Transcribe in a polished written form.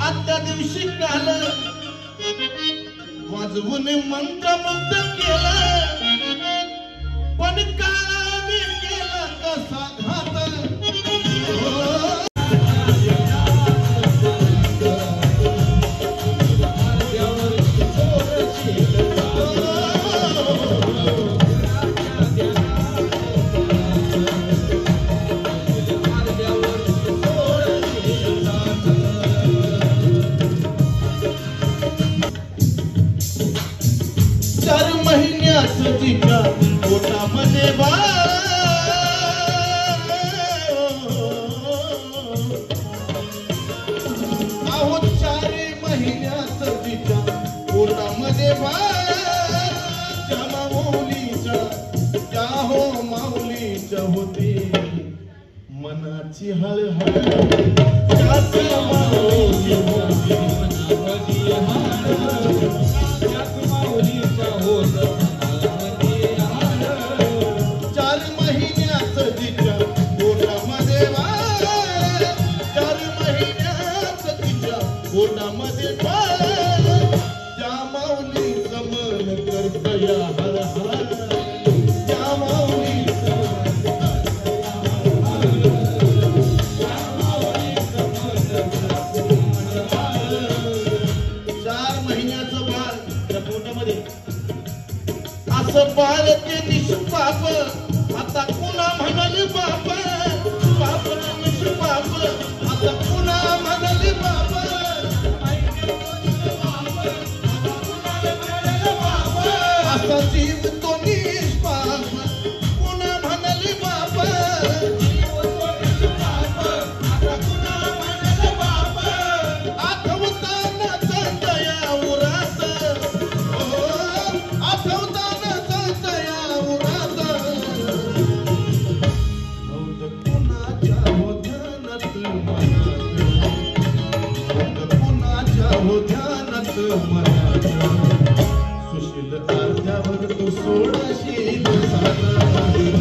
आजच्या दिवशी काल वाजवून मंत्रमुग्ध केलं पण काळाने केला कसा घात तिच्या पोटामध्ये बाळ अहो 4 महिन्यात तिच्या पोटामध्ये बाळ त्या माऊलीच्या त्या हो माऊलीच्या होती मनाची हळहळ त्याच माऊली होती मनाची हळहळ त्याच माऊलीच्या होती पोटामध्ये बाळ त्या माऊलीचं मन करतया हर हर त्या माऊलीचं चार महिन्याचं बाळ त्या पोटामध्ये असं बाळ ते निष्पाप आता पुन्हा म्हणाले बाप बाप निष्पाप आता पुन्हा म्हणाले बाप असा जीव तो निष्पाप पुन्हा म्हणाले बाप आठवताना दया उरात आठवताना दया उरात कुणाच्या हो ध्यानात मनात कुणाच्या हो ध्यानात मनात सुशील अर्ध्यावर तो सोडशील साधा